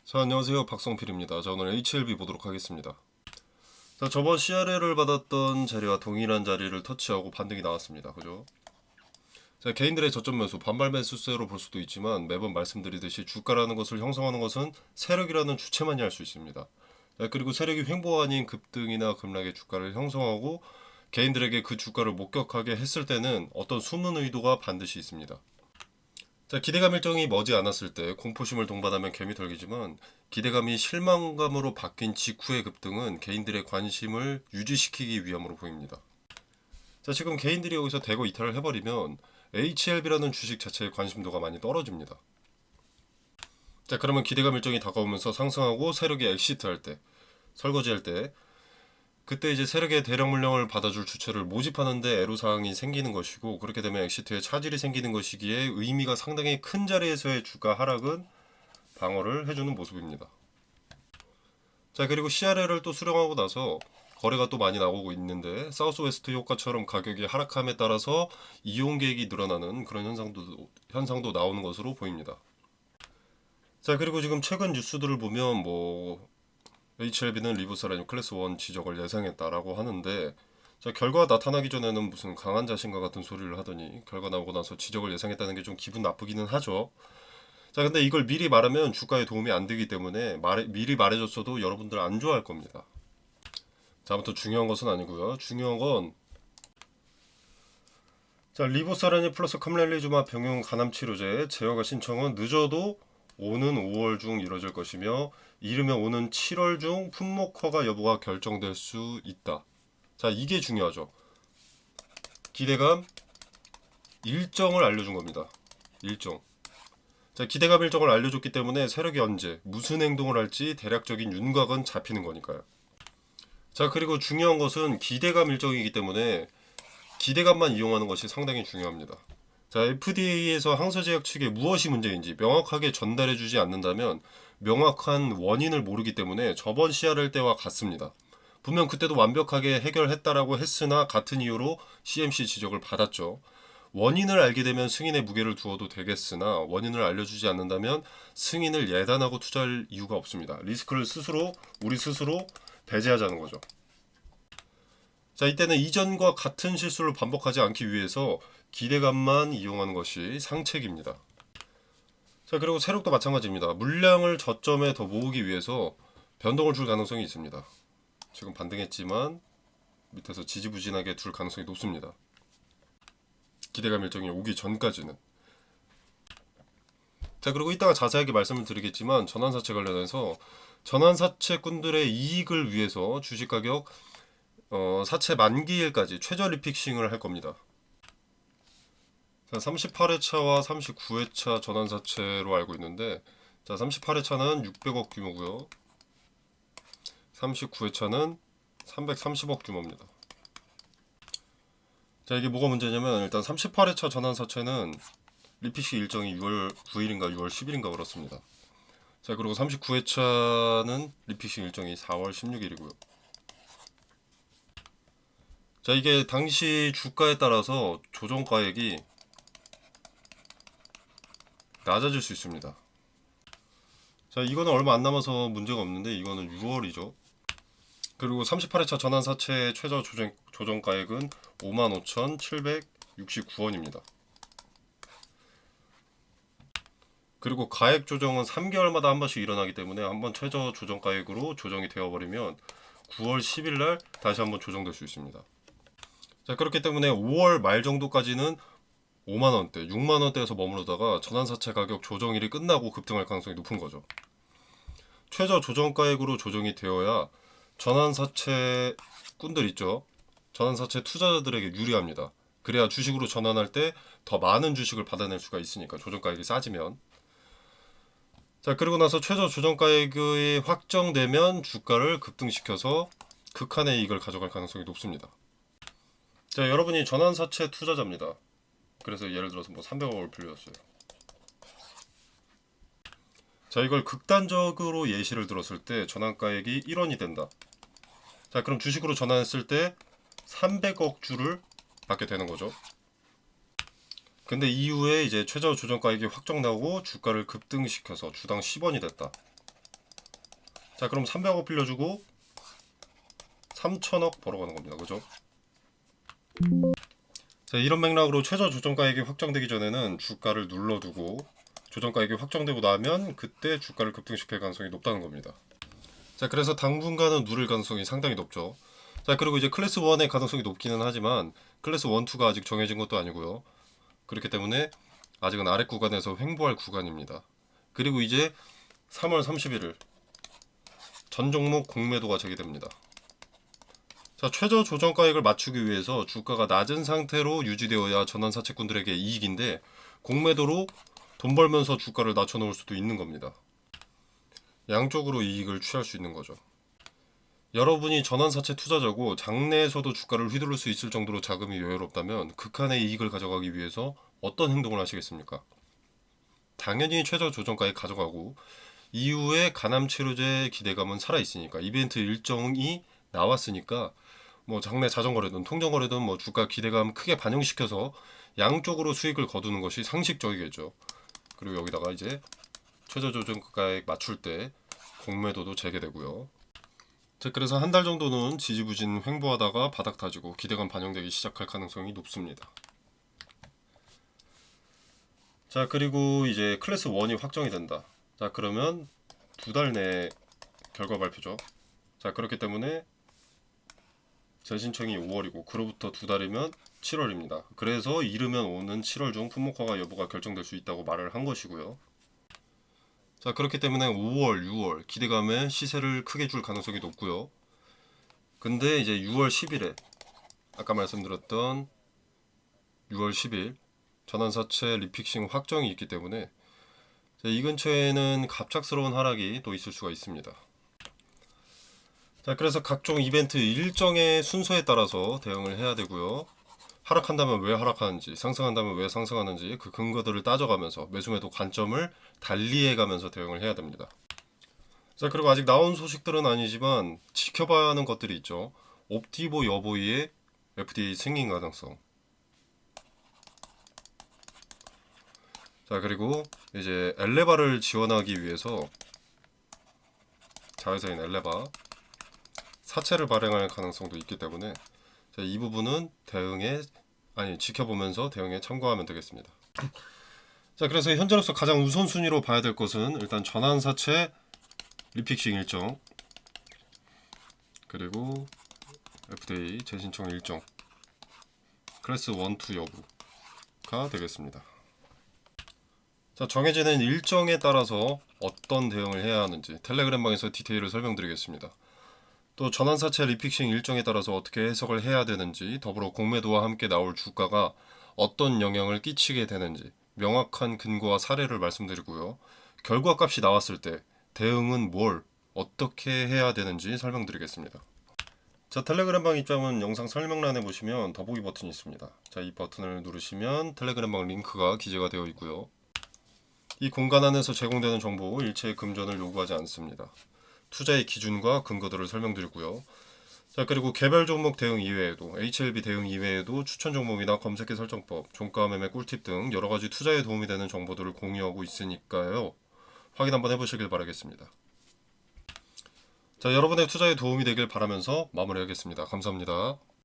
자, 안녕하세요. 박성필입니다. 자, 오늘 HLB 보도록 하겠습니다. 자, 저번 CRL을 받았던 자리와 동일한 자리를 터치하고 반등이 나왔습니다. 그죠? 자, 개인들의 저점 매수, 반발 매수세로 볼 수도 있지만 매번 말씀드리듯이 주가라는 것을 형성하는 것은 세력이라는 주체만이 할 수 있습니다. 자, 그리고 세력이 횡보 아닌 급등이나 급락의 주가를 형성하고 개인들에게 그 주가를 목격하게 했을 때는 어떤 숨은 의도가 반드시 있습니다. 자, 기대감 일정이 머지 않았을 때 공포심을 동반하면 개미 털기지만 기대감이 실망감으로 바뀐 직후의 급등은 개인들의 관심을 유지시키기 위함으로 보입니다. 자, 지금 개인들이 여기서 대거 이탈을 해버리면 HLB라는 주식 자체의 관심도가 많이 떨어집니다. 자, 그러면 기대감 일정이 다가오면서 상승하고 세력이 엑시트할 때, 설거지할 때 그때 이제 세력의 대량 물량을 받아줄 주체를 모집하는데 애로사항이 생기는 것이고, 그렇게 되면 엑시트에 차질이 생기는 것이기에 의미가 상당히 큰 자리에서의 주가 하락은 방어를 해주는 모습입니다. 자, 그리고 CRL을 또 수령하고 나서 거래가 또 많이 나오고 있는데 사우스웨스트 효과처럼 가격이 하락함에 따라서 이용 계획이 늘어나는 그런 현상도 나오는 것으로 보입니다. 자, 그리고 지금 최근 뉴스들을 보면 HLB는 리브사라님 클래스 1 지적을 예상했다라고 하는데, 자, 결과가 나타나기 전에는 무슨 강한 자신과 같은 소리를 하더니 결과 나오고 나서 지적을 예상했다는 게 좀 기분 나쁘기는 하죠. 자, 근데 이걸 미리 말하면 주가에 도움이 안 되기 때문에 미리 말해줬어도 여러분들 안 좋아할 겁니다. 자, 아무튼 중요한 것은 아니고요. 중요한 건, 자, 리보사라니 플러스 캄렐리주마 병용 간암 치료제 제어가 신청은 늦어도 오는 5월 중 이뤄질 것이며 이르면 오는 7월 중 품목 허가 여부가 결정될 수 있다. 자, 이게 중요하죠. 기대감 일정을 알려준 겁니다. 일정. 자, 기대감 일정을 알려줬기 때문에 세력이 언제 무슨 행동을 할지 대략적인 윤곽은 잡히는 거니까요. 자, 그리고 중요한 것은 기대감 일정이기 때문에 기대감만 이용하는 것이 상당히 중요합니다. 자, FDA에서 항서제약 측에 무엇이 문제인지 명확하게 전달해주지 않는다면 명확한 원인을 모르기 때문에 저번 CRL 때와 같습니다. 분명 그때도 완벽하게 해결했다라고 했으나 같은 이유로 CMC 지적을 받았죠. 원인을 알게 되면 승인의 무게를 두어도 되겠으나 원인을 알려주지 않는다면 승인을 예단하고 투자할 이유가 없습니다. 리스크를 우리 스스로 배제하자는 거죠. 자, 이때는 이전과 같은 실수를 반복하지 않기 위해서 기대감만 이용하는 것이 상책입니다. 자, 그리고 세력도 마찬가지입니다. 물량을 저점에 더 모으기 위해서 변동을 줄 가능성이 있습니다. 지금 반등했지만 밑에서 지지부진하게 둘 가능성이 높습니다. 기대감 일정이 오기 전까지는. 자, 그리고 이따가 자세하게 말씀을 드리겠지만 전환사채 관련해서 전환사채꾼들의 이익을 위해서 주식 가격 사채 만기일까지 최저 리픽싱을 할 겁니다. 자, 38회차와 39회차 전환사채로 알고 있는데, 자, 38회차는 600억 규모고요. 39회차는 330억 규모입니다. 자, 이게 뭐가 문제냐면 일단 38회차 전환사채는 리피식 일정이 6월 9일인가 6월 10일인가 그렇습니다. 자, 그리고 39회차는 리피식 일정이 4월 16일이고요. 자, 이게 당시 주가에 따라서 조정가액이 낮아질 수 있습니다. 자, 이거는 얼마 안 남아서 문제가 없는데 이거는 6월이죠. 그리고 38회차 전환사채 최저 조정가액은 55,769원입니다. 그리고 가액 조정은 3개월마다 한 번씩 일어나기 때문에 한번 최저 조정가액으로 조정이 되어버리면 9월 10일 날 다시 한번 조정될 수 있습니다. 자, 그렇기 때문에 5월 말 정도까지는 5만원대, 6만원대에서 머무르다가 전환사채 가격 조정일이 끝나고 급등할 가능성이 높은 거죠. 최저 조정가액으로 조정이 되어야 전환사채 꾼들 있죠. 전환사채 투자자들에게 유리합니다. 그래야 주식으로 전환할 때 더 많은 주식을 받아낼 수가 있으니까, 조정가액이 싸지면. 자, 그리고 나서 최저 조정가액이 확정되면 주가를 급등시켜서 극한의 이익을 가져갈 가능성이 높습니다. 자, 여러분이 전환사채 투자자입니다. 그래서 예를 들어서 300억을 빌렸어요. 자, 이걸 극단적으로 예시를 들었을 때 전환가액이 1원이 된다. 자, 그럼 주식으로 전환했을 때 300억 주를 받게 되는 거죠. 근데 이후에 이제 최저 조정가액이 확정나고 주가를 급등시켜서 주당 10원이 됐다. 자, 그럼 300억 빌려주고 3천억 벌어가는 겁니다. 그죠? 자, 이런 맥락으로 최저 조정가액이 확정되기 전에는 주가를 눌러두고 조정가액이 확정되고 나면 그때 주가를 급등시킬 가능성이 높다는 겁니다. 자, 그래서 당분간은 누를 가능성이 상당히 높죠. 자, 그리고 이제 클래스 1의 가능성이 높기는 하지만 클래스 1, 2가 아직 정해진 것도 아니고요. 그렇기 때문에 아직은 아래 구간에서 횡보할 구간입니다. 그리고 이제 3월 31일 전 종목 공매도가 제기됩니다. 자, 최저 조정가액을 맞추기 위해서 주가가 낮은 상태로 유지되어야 전환사채꾼들에게 이익인데 공매도로 돈 벌면서 주가를 낮춰놓을 수도 있는 겁니다. 양쪽으로 이익을 취할 수 있는 거죠. 여러분이 전환사채 투자자고 장내에서도 주가를 휘두를 수 있을 정도로 자금이 여유롭다면 극한의 이익을 가져가기 위해서 어떤 행동을 하시겠습니까? 당연히 최저 조정가액 가져가고 이후에 가남치료제 기대감은 살아있으니까 이벤트 일정이 나왔으니까 뭐 장내 자전거래든 통정거래든 뭐 주가 기대감 크게 반영시켜서 양쪽으로 수익을 거두는 것이 상식적이겠죠. 그리고 여기다가 이제 최저 조정가액 맞출 때 공매도도 재개되고요. 자, 그래서 한 달 정도는 지지부진 횡보하다가 바닥 다지고 기대감 반영되기 시작할 가능성이 높습니다. 자, 그리고 이제 클래스 1이 확정이 된다. 자, 그러면 2달 내에 결과 발표죠. 자, 그렇기 때문에 재신청이 5월이고 그로부터 2달이면 7월입니다. 그래서 이르면 오는 7월 중 품목화가 여부가 결정될 수 있다고 말을 한 것이고요. 자, 그렇기 때문에 5월, 6월 기대감에 시세를 크게 줄 가능성이 높고요. 근데 이제 6월 10일에 아까 말씀드렸던 6월 10일 전환사채 리픽싱 확정이 있기 때문에 이 근처에는 갑작스러운 하락이 또 있을 수가 있습니다. 자, 그래서 각종 이벤트 일정의 순서에 따라서 대응을 해야 되고요. 하락한다면 왜 하락하는지, 상승한다면 왜 상승하는지 그 근거들을 따져가면서 매수매도 관점을 달리해가면서 대응을 해야 됩니다. 자, 그리고 아직 나온 소식들은 아니지만 지켜봐야 하는 것들이 있죠. 옵티보 여보이의 FDA 승인 가능성. 자, 그리고 이제 엘레바를 지원하기 위해서 자회사인 엘레바 사채를 발행할 가능성도 있기 때문에 이 부분은 지켜보면서 대응에 참고하면 되겠습니다. 자, 그래서 현재로서 가장 우선순위로 봐야 될 것은 일단 전환사채 리픽싱 일정, 그리고 FDA 재신청 일정, 클래스 1, 2 여부가 되겠습니다. 자, 정해지는 일정에 따라서 어떤 대응을 해야 하는지 텔레그램방에서 디테일을 설명드리겠습니다. 또 전환사채 리픽싱 일정에 따라서 어떻게 해석을 해야 되는지, 더불어 공매도와 함께 나올 주가가 어떤 영향을 끼치게 되는지 명확한 근거와 사례를 말씀드리고요. 결과값이 나왔을 때 대응은 어떻게 해야 되는지 설명드리겠습니다. 자, 텔레그램방 입장은 영상 설명란에 보시면 더보기 버튼이 있습니다. 자, 이 버튼을 누르시면 텔레그램방 링크가 기재가 되어 있고요. 이 공간 안에서 제공되는 정보 일체의 금전을 요구하지 않습니다. 투자의 기준과 근거들을 설명드리고요. 자, 그리고 개별 종목 대응 이외에도 HLB 대응 이외에도 추천 종목이나 검색기 설정법, 종가 매매 꿀팁 등 여러 가지 투자에 도움이 되는 정보들을 공유하고 있으니까요. 확인 한번 해보시길 바라겠습니다. 자, 여러분의 투자에 도움이 되길 바라면서 마무리하겠습니다. 감사합니다.